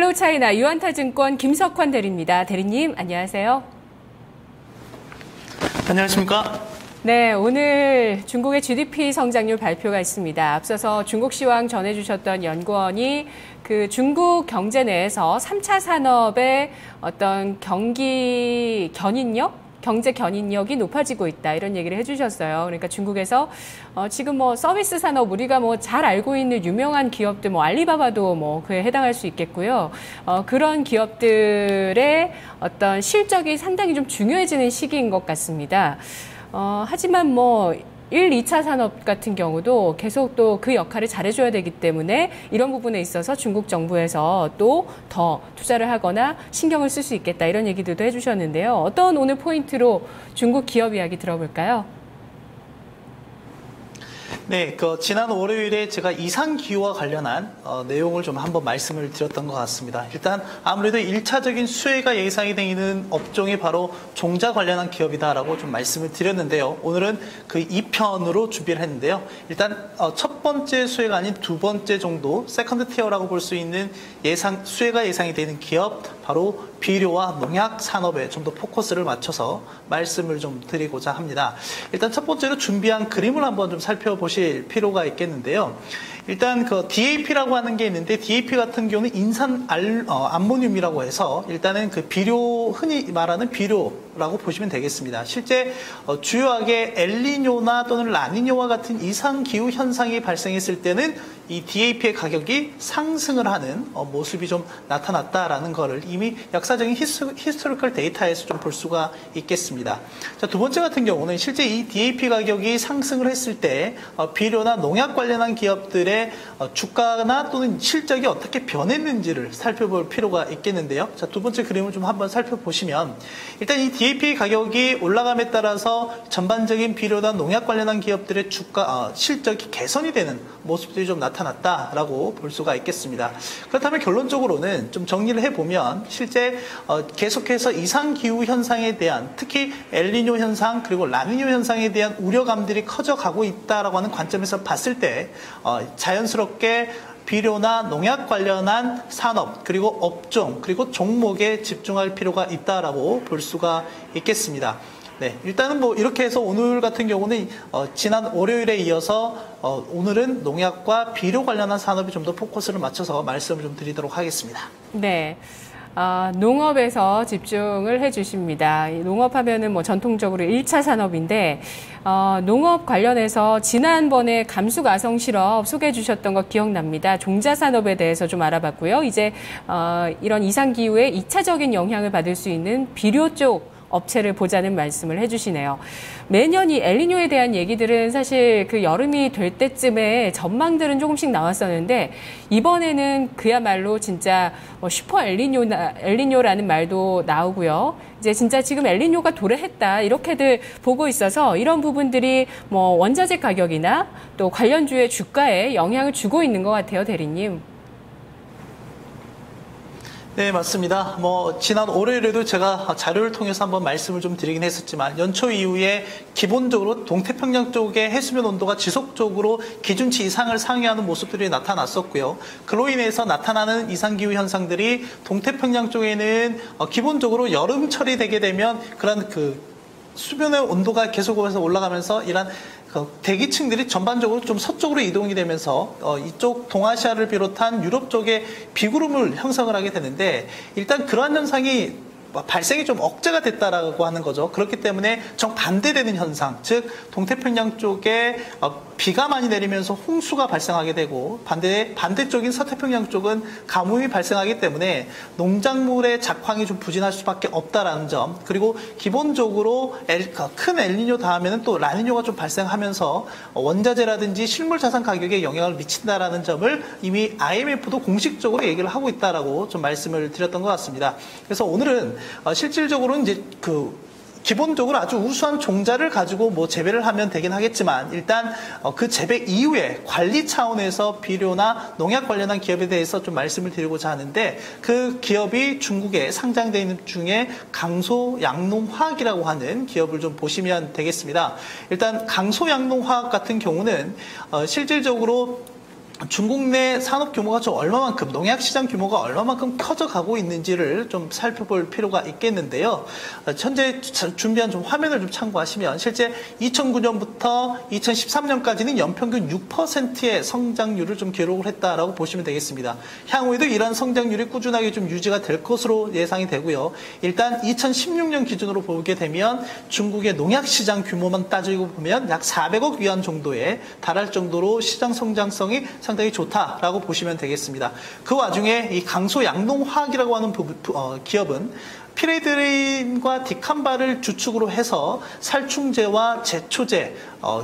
헬로우 차이나 유한타증권 김석환 대리입니다. 대리님, 안녕하세요. 안녕하십니까? 네, 오늘 중국의 GDP 성장률 발표가 있습니다. 앞서서 중국 시황 전해주셨던 연구원이 그 중국 경제 내에서 3차 산업의 어떤 경제 견인력이 높아지고 있다, 이런 얘기를 해주셨어요. 그러니까 중국에서 지금 서비스 산업, 우리가 잘 알고 있는 유명한 기업들, 알리바바도 그에 해당할 수 있겠고요. 그런 기업들의 어떤 실적이 상당히 좀 중요해지는 시기인 것 같습니다. 하지만 1, 2차 산업 같은 경우도 계속 또 그 역할을 잘해줘야 되기 때문에 이런 부분에 있어서 중국 정부에서 또 더 투자를 하거나 신경을 쓸 수 있겠다, 이런 얘기들도 해주셨는데요. 어떤 오늘 포인트로 중국 기업 이야기 들어볼까요? 네, 지난 월요일에 제가 이상기후와 관련한 내용을 좀 한번 말씀을 드렸던 것 같습니다. 일단 아무래도 1차적인 수혜가 예상이 되는 업종이 바로 종자 관련한 기업이다라고 좀 말씀을 드렸는데요. 오늘은 그 2편으로 준비를 했는데요. 일단 첫 번째 수혜가 아닌 두 번째 정도, 세컨드 티어라고 볼 수 있는 수혜가 예상이 되는 기업, 바로 비료와 농약 산업에 좀 더 포커스를 맞춰서 말씀을 좀 드리고자 합니다. 일단 첫 번째로 준비한 그림을 한번 좀 살펴보실 필요가 있겠는데요. 일단 DAP라고 하는 게 있는데, DAP 같은 경우는 인산 암모늄이라고 해서 일단은 그 비료, 흔히 말하는 비료라고 보시면 되겠습니다. 실제 주요하게 엘니뇨나 또는 라니뇨와 같은 이상 기후 현상이 발생했을 때는 이 DAP의 가격이 상승을 하는 모습이 좀 나타났다라는 거를 이미 역사적인 히스토리컬 데이터에서 좀 볼 수가 있겠습니다. 자, 두 번째 같은 경우는 실제 이 DAP 가격이 상승을 했을 때 비료나 농약 관련한 기업들의 주가나 또는 실적이 어떻게 변했는지를 살펴볼 필요가 있겠는데요. 자, 두 번째 그림을 좀 한번 살펴보시면, 일단 이 DAP 가격이 올라감에 따라서 전반적인 비료나 농약 관련한 기업들의 실적이 개선이 되는 모습들이 좀 나타났다라고 볼 수가 있겠습니다. 그렇다면 결론적으로는 좀 정리를 해보면, 실제 계속해서 이상기후 현상에 대한, 특히 엘니뇨 현상 그리고 라니뇨 현상에 대한 우려감들이 커져가고 있다라고 하는 관점에서 봤을 때 자연스럽게 비료나 농약 관련한 산업, 그리고 업종, 그리고 종목에 집중할 필요가 있다라고 볼 수가 있겠습니다. 네, 일단은 이렇게 해서 오늘 같은 경우는 지난 월요일에 이어서 오늘은 농약과 비료 관련한 산업에 좀 더 포커스를 맞춰서 말씀을 좀 드리도록 하겠습니다. 네. 농업에서 집중을 해주십니다. 농업하면은 전통적으로 1차 산업인데, 농업 관련해서 지난번에 감수가성 실업 소개해 주셨던 거 기억납니다. 종자 산업에 대해서 좀 알아봤고요. 이제 이런 이상기후에 2차적인 영향을 받을 수 있는 비료 쪽 업체를 보자는 말씀을 해주시네요. 매년 이 엘니뇨에 대한 얘기들은 사실 그 여름이 될 때쯤에 전망들은 조금씩 나왔었는데, 이번에는 그야말로 진짜 슈퍼 엘니뇨라는 말도 나오고요. 이제 진짜 지금 엘니뇨가 도래했다, 이렇게들 보고 있어서 이런 부분들이 원자재 가격이나 또 관련주의 주가에 영향을 주고 있는 것 같아요, 대리님. 네, 맞습니다. 지난 월요일에도 제가 자료를 통해서 한번 말씀을 좀 드리긴 했었지만, 연초 이후에 기본적으로 동태평양 쪽의 해수면 온도가 지속적으로 기준치 이상을 상회하는 모습들이 나타났었고요. 그로 인해서 나타나는 이상기후 현상들이 동태평양 쪽에는 기본적으로 여름철이 되게 되면 그런 수면의 온도가 계속해서 올라가면서 이런 대기층들이 전반적으로 좀 서쪽으로 이동이 되면서 이쪽 동아시아를 비롯한 유럽 쪽에 비구름을 형성을 하게 되는데, 일단 그러한 현상이 발생이 좀 억제가 됐다라고 하는 거죠. 그렇기 때문에 정반대되는 현상, 즉 동태평양 쪽에 비가 많이 내리면서 홍수가 발생하게 되고, 반대쪽인 서태평양 쪽은 가뭄이 발생하기 때문에 농작물의 작황이 좀 부진할 수밖에 없다라는 점, 그리고 기본적으로 큰 엘니뇨 다음에는 또 라니뇨가 좀 발생하면서 원자재라든지 실물 자산 가격에 영향을 미친다라는 점을 이미 IMF도 공식적으로 얘기를 하고 있다라고 좀 말씀을 드렸던 것 같습니다. 그래서 오늘은 실질적으로는 이제 기본적으로 아주 우수한 종자를 가지고 재배를 하면 되긴 하겠지만, 일단 그 재배 이후에 관리 차원에서 비료나 농약 관련한 기업에 대해서 좀 말씀을 드리고자 하는데, 그 기업이 중국에 상장되어 있는 중에 강소양농화학이라고 하는 기업을 좀 보시면 되겠습니다. 일단 강소양농화학 같은 경우는 실질적으로 중국 내 산업 규모가 좀 얼마만큼, 농약 시장 규모가 얼마만큼 커져가고 있는지를 좀 살펴볼 필요가 있겠는데요. 현재 준비한 좀 화면을 좀 참고하시면 실제 2009년부터 2013년까지는 연평균 6%의 성장률을 좀 기록을 했다라고 보시면 되겠습니다. 향후에도 이러한 성장률이 꾸준하게 좀 유지가 될 것으로 예상이 되고요. 일단 2016년 기준으로 보게 되면 중국의 농약 시장 규모만 따지고 보면 약 400억 위안 정도에 달할 정도로 시장 성장성이 상당히 좋다라고 보시면 되겠습니다. 그 와중에 이 강소 양농화학이라고 하는 기업은 피레드린과 디캄바를 주축으로 해서 살충제와 제초제,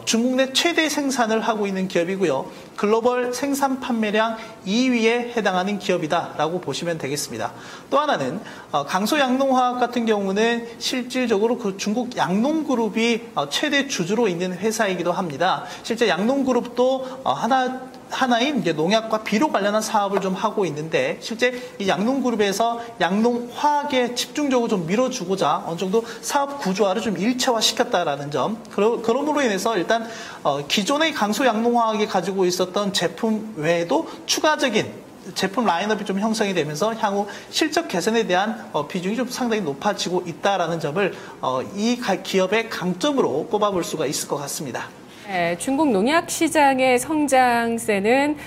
중국 내 최대 생산을 하고 있는 기업이고요. 글로벌 생산 판매량 2위에 해당하는 기업이다라고 보시면 되겠습니다. 또 하나는 강소 양농화학 같은 경우는 실질적으로 그 중국 양농그룹이 최대 주주로 있는 회사이기도 합니다. 실제 양농그룹도 하나인 이제 농약과 비료 관련한 사업을 좀 하고 있는데 실제 이 양농그룹에서 양농화학에 집중적으로 좀 밀어주고자 어느 정도 사업 구조화를 좀 일체화시켰다라는 점. 그러므로 인해서 일단 기존의 강소 양농화학이 가지고 있었던 제품 외에도 추가적인 제품 라인업이 좀 형성이 되면서 향후 실적 개선에 대한 비중이 좀 상당히 높아지고 있다라는 점을 이 기업의 강점으로 꼽아볼 수가 있을 것 같습니다. 네, 중국 농약 시장의 성장세는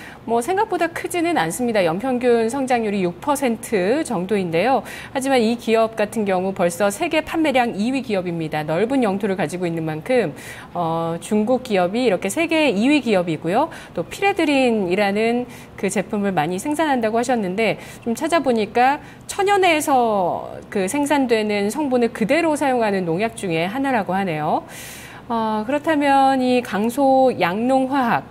생각보다 크지는 않습니다. 연평균 성장률이 6% 정도인데요. 하지만 이 기업 같은 경우 벌써 세계 판매량 2위 기업입니다. 넓은 영토를 가지고 있는 만큼 중국 기업이 이렇게 세계 2위 기업이고요. 또 피레드린이라는 그 제품을 많이 생산한다고 하셨는데 좀 찾아보니까 천연에서 그 생산되는 성분을 그대로 사용하는 농약 중에 하나라고 하네요. 그렇다면 이 강소 양농화학,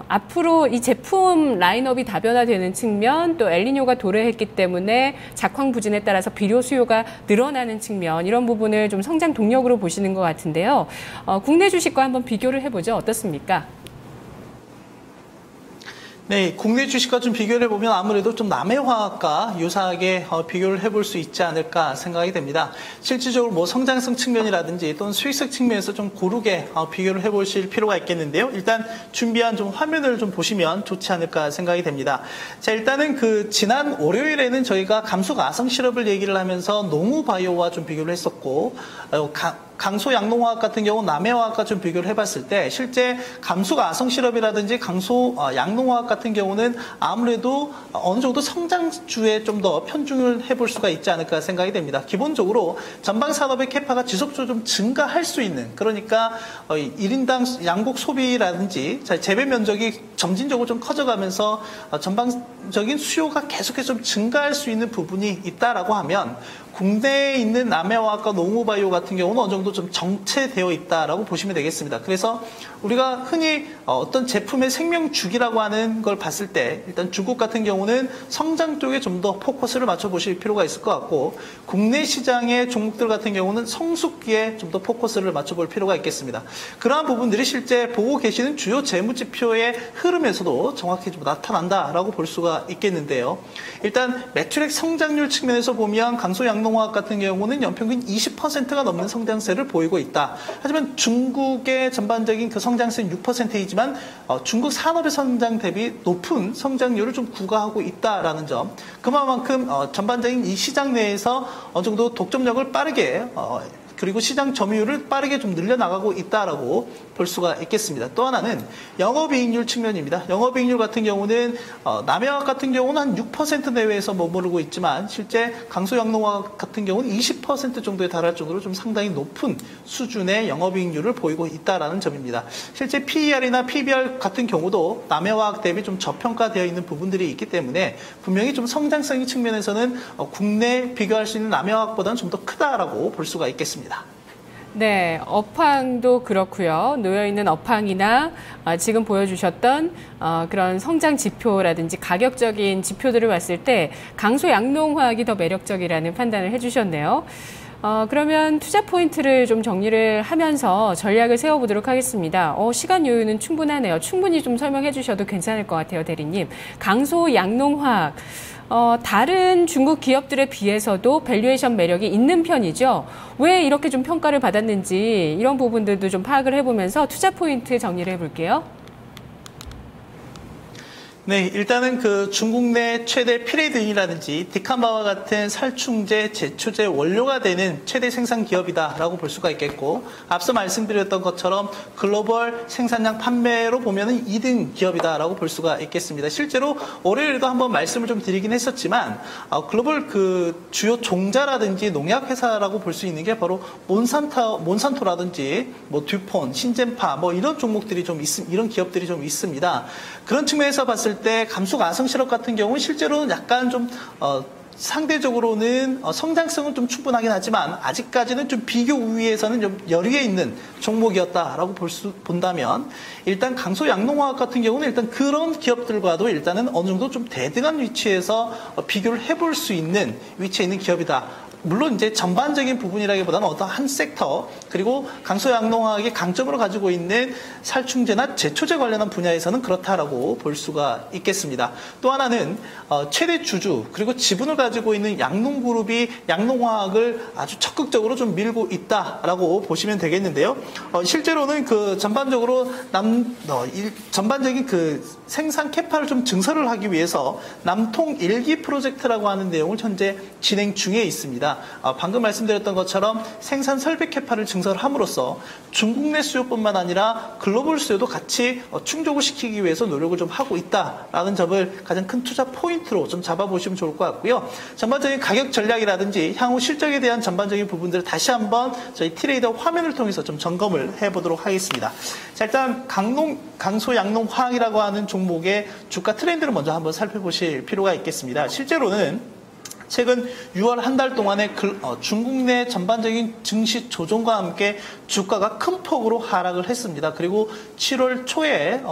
앞으로 이 제품 라인업이 다변화되는 측면, 또 엘니뇨가 도래했기 때문에 작황 부진에 따라서 비료 수요가 늘어나는 측면, 이런 부분을 좀 성장 동력으로 보시는 것 같은데요. 국내 주식과 한번 비교를 해보죠. 어떻습니까? 네, 국내 주식과 좀 비교를 해보면 아무래도 좀 남해화학과 유사하게 비교를 해볼 수 있지 않을까 생각이 됩니다. 실질적으로 성장성 측면이라든지 또는 수익성 측면에서 좀 고르게 비교를 해보실 필요가 있겠는데요. 일단 준비한 좀 화면을 좀 보시면 좋지 않을까 생각이 됩니다. 자, 일단은 지난 월요일에는 저희가 감속 아성 시럽을 얘기를 하면서 농우바이오와 좀 비교를 했었고, 강소 양농화학 같은 경우 남해화학과 좀 비교를 해봤을 때 실제 감속 아성 시럽이라든지 강소 양농화학 같은 경우는 아무래도 어느 정도 성장주에 좀 더 편중을 해볼 수가 있지 않을까 생각이 됩니다. 기본적으로 전방 산업의 캐파가 지속적으로 좀 증가할 수 있는, 그러니까 1인당 양곡 소비라든지 재배 면적이 점진적으로 좀 커져가면서 전방적인 수요가 계속해서 좀 증가할 수 있는 부분이 있다라고 하면 국내에 있는 남해화학과 농우바이오 같은 경우는 어느 정도 좀 정체되어 있다라고 보시면 되겠습니다. 그래서 우리가 흔히 어떤 제품의 생명주기라고 하는 걸 봤을 때 일단 중국 같은 경우는 성장 쪽에 좀 더 포커스를 맞춰보실 필요가 있을 것 같고, 국내 시장의 종목들 같은 경우는 성숙기에 좀 더 포커스를 맞춰볼 필요가 있겠습니다. 그러한 부분들이 실제 보고 계시는 주요 재무지표의 흐름에서도 정확히 좀 나타난다라고 볼 수가 있겠는데요. 일단 매출액 성장률 측면에서 보면 강소 양농화학 같은 경우는 연평균 20%가 넘는 성장세를 보이고 있다. 하지만 중국의 전반적인 그 성장세는 6%이지만 중국 산업의 성장 대비 높은 성장률을 좀 구가하고 있다라는 점, 그만큼 전반적인 이 시장 내에서 어느 정도 독점력을 빠르게 그리고 시장 점유율을 빠르게 좀 늘려나가고 있다라고 볼 수가 있겠습니다. 또 하나는 영업이익률 측면입니다. 영업이익률 같은 경우는 남해화학 같은 경우는 한 6% 내외에서 머무르고 있지만 실제 강소양농화학 같은 경우는 20% 정도에 달할 정도로 좀 상당히 높은 수준의 영업이익률을 보이고 있다라는 점입니다. 실제 PER이나 PBR 같은 경우도 남해화학 대비 좀 저평가되어 있는 부분들이 있기 때문에 분명히 좀 성장성의 측면에서는 국내 비교할 수 있는 남해화학보다는 좀 더 크다라고 볼 수가 있겠습니다. 네, 업황도 그렇고요. 놓여있는 업황이나 지금 보여주셨던 그런 성장 지표라든지 가격적인 지표들을 봤을 때 강소 양농화학이 더 매력적이라는 판단을 해주셨네요. 그러면 투자 포인트를 좀 정리를 하면서 전략을 세워보도록 하겠습니다. 시간 여유는 충분하네요. 충분히 좀 설명해 주셔도 괜찮을 것 같아요, 대리님. 강소 양농화학. 다른 중국 기업들에 비해서도 밸류에이션 매력이 있는 편이죠. 왜 이렇게 좀 평가를 받았는지 이런 부분들도 좀 파악을 해보면서 투자 포인트 정리를 해볼게요. 네, 일단은 그 중국 내 최대 피레드인이라든지 디칸바와 같은 살충제, 제초제 원료가 되는 최대 생산 기업이다라고 볼 수가 있겠고, 앞서 말씀드렸던 것처럼 글로벌 생산량 판매로 보면은 2등 기업이다라고 볼 수가 있겠습니다. 실제로 월요일에도 한번 말씀을 좀 드리긴 했었지만, 글로벌 그 주요 종자라든지 농약 회사라고 볼 수 있는 게 바로 몬산토라든지 뭐 듀폰, 신젠파 뭐 이런 종목들이 좀 이런 기업들이 좀 있습니다. 그런 측면에서 봤을 때 감수가성실업 같은 경우는 실제로는 약간 좀 상대적으로는 성장성은 좀 충분하긴 하지만 아직까지는 좀 비교 우위에서는 좀 여리에 있는 종목이었다라고 본다면, 일단 강소양농화학 같은 경우는 일단 그런 기업들과도 일단은 어느 정도 좀 대등한 위치에서 비교를 해볼 수 있는 위치에 있는 기업이다. 물론 이제 전반적인 부분이라기보다는 어떤 한 섹터, 그리고 강소양농화학의 강점으로 가지고 있는 살충제나 제초제 관련한 분야에서는 그렇다라고 볼 수가 있겠습니다. 또 하나는 최대 주주 그리고 지분을 가지고 있는 양농그룹이 양농화학을 아주 적극적으로 좀 밀고 있다라고 보시면 되겠는데요. 실제로는 그 전반적으로 전반적인 그 생산 캐파를 좀 증설을 하기 위해서 남통 1기 프로젝트라고 하는 내용을 현재 진행 중에 있습니다. 방금 말씀드렸던 것처럼 생산 설비 캐파를 증설함으로써 중국 내 수요뿐만 아니라 글로벌 수요도 같이 충족을 시키기 위해서 노력을 좀 하고 있다라는 점을 가장 큰 투자 포인트로 좀 잡아보시면 좋을 것 같고요. 전반적인 가격 전략이라든지 향후 실적에 대한 전반적인 부분들을 다시 한번 저희 트레이더 화면을 통해서 좀 점검을 해보도록 하겠습니다. 자, 일단 강소양농화학이라고 하는 종목의 주가 트렌드를 먼저 한번 살펴보실 필요가 있겠습니다. 실제로는 최근 6월 한 달 동안에 중국 내 전반적인 증시 조정과 함께 주가가 큰 폭으로 하락을 했습니다. 그리고 7월 초에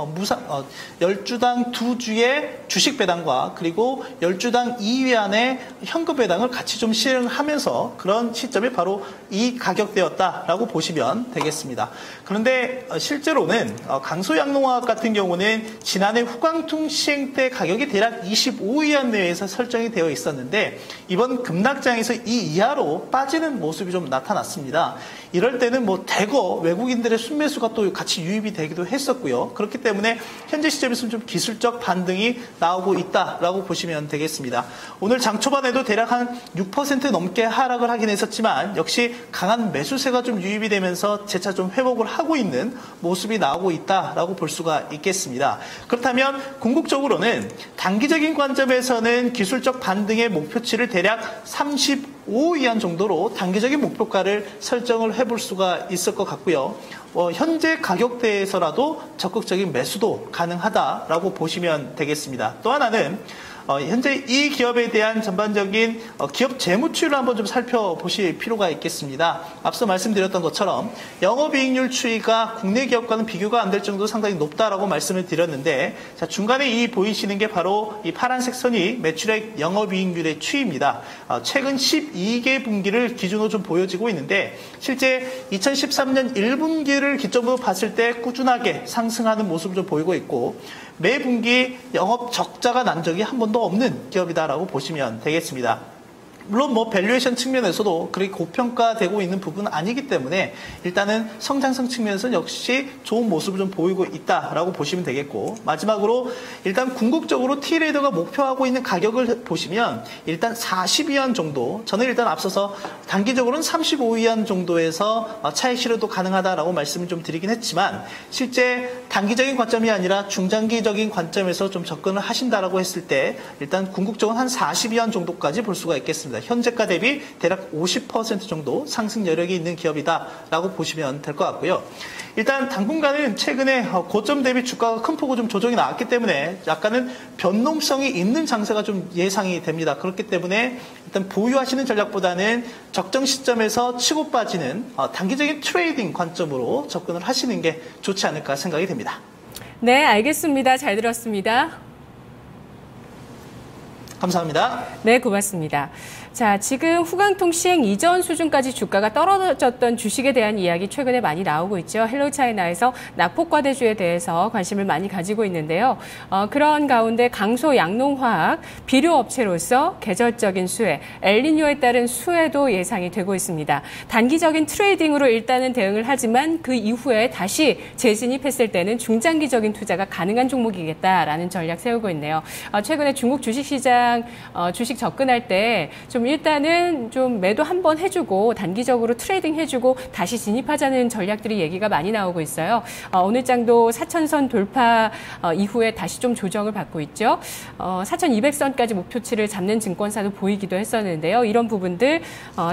10주당 2주의 주식 배당과 그리고 10주당 2위안의 현금 배당을 같이 좀 시행하면서 그런 시점이 바로 이 가격대였다라고 보시면 되겠습니다. 그런데 실제로는 강소양농화학 같은 경우는 지난해 후광퉁 시행 때 가격이 대략 25위안 내외에서 설정이 되어 있었는데, 이번 급락장에서 이 이하로 빠지는 모습이 좀 나타났습니다. 이럴 때는 뭐 대거 외국인들의 순매수가 또 같이 유입이 되기도 했었고요. 그렇기 때문에 현재 시점에서는 좀 기술적 반등이 나오고 있다라고 보시면 되겠습니다. 오늘 장 초반에도 대략 한 6% 넘게 하락을 하긴 했었지만 역시 강한 매수세가 좀 유입이 되면서 재차 좀 회복을 하고 있는 모습이 나오고 있다라고 볼 수가 있겠습니다. 그렇다면 궁극적으로는 단기적인 관점에서는 기술적 반등의 목표치를 대략 35위안 정도로 단기적인 목표가를 설정을 해볼 수가 있을 것 같고요. 현재 가격대에서라도 적극적인 매수도 가능하다라고 보시면 되겠습니다. 또 하나는 현재 이 기업에 대한 전반적인 기업 재무추이를 한번 좀 살펴보실 필요가 있겠습니다. 앞서 말씀드렸던 것처럼 영업이익률 추이가 국내 기업과는 비교가 안 될 정도로 상당히 높다라고 말씀을 드렸는데, 자, 중간에 이 보이시는 게 바로 이 파란색 선이 매출액 영업이익률의 추이입니다. 최근 12개 분기를 기준으로 좀 보여지고 있는데, 실제 2013년 1분기를 기점으로 봤을 때 꾸준하게 상승하는 모습을 좀 보이고 있고, 매 분기 영업 적자가 난 적이 한 번도 없는 기업이다라고 보시면 되겠습니다. 물론 뭐 밸류에이션 측면에서도 그렇게 고평가되고 있는 부분은 아니기 때문에 일단은 성장성 측면에서는 역시 좋은 모습을 좀 보이고 있다라고 보시면 되겠고, 마지막으로 일단 궁극적으로 T레이더가 목표하고 있는 가격을 보시면 일단 40위안 정도, 저는 일단 앞서서 단기적으로는 35위안 정도에서 차익 실현도 가능하다라고 말씀을 좀 드리긴 했지만, 실제 단기적인 관점이 아니라 중장기적인 관점에서 좀 접근을 하신다라고 했을 때 일단 궁극적으로 한 40위안 정도까지 볼 수가 있겠습니다. 현재가 대비 대략 50% 정도 상승 여력이 있는 기업이다라고 보시면 될 것 같고요. 일단 당분간은 최근에 고점 대비 주가가 큰 폭으로 좀 조정이 나왔기 때문에 약간은 변동성이 있는 장세가 좀 예상이 됩니다. 그렇기 때문에 일단 보유하시는 전략보다는 적정 시점에서 치고 빠지는 단기적인 트레이딩 관점으로 접근을 하시는 게 좋지 않을까 생각이 됩니다. 네, 알겠습니다. 잘 들었습니다. 감사합니다. 네, 고맙습니다. 자, 지금 후광통 시행 이전 수준까지 주가가 떨어졌던 주식에 대한 이야기 최근에 많이 나오고 있죠. 헬로차이나에서 낙폭과대주에 대해서 관심을 많이 가지고 있는데요. 그런 가운데 강소 양농화학, 비료업체로서 계절적인 수혜, 엘니뇨에 따른 수혜도 예상이 되고 있습니다. 단기적인 트레이딩으로 일단은 대응을 하지만 그 이후에 다시 재진입했을 때는 중장기적인 투자가 가능한 종목이겠다라는 전략 세우고 있네요. 최근에 중국 주식시장 주식 접근할 때 좀 일단은 좀 매도 한번 해주고 단기적으로 트레이딩 해주고 다시 진입하자는 전략들이 얘기가 많이 나오고 있어요. 오늘 장도 4,000선 돌파 이후에 다시 좀 조정을 받고 있죠. 4,200선까지 목표치를 잡는 증권사도 보이기도 했었는데요. 이런 부분들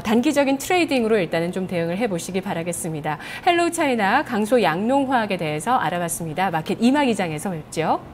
단기적인 트레이딩으로 일단은 좀 대응을 해보시기 바라겠습니다. 헬로차이나 강소 양농화학에 대해서 알아봤습니다. 마켓 이마 기장에서 뵙죠.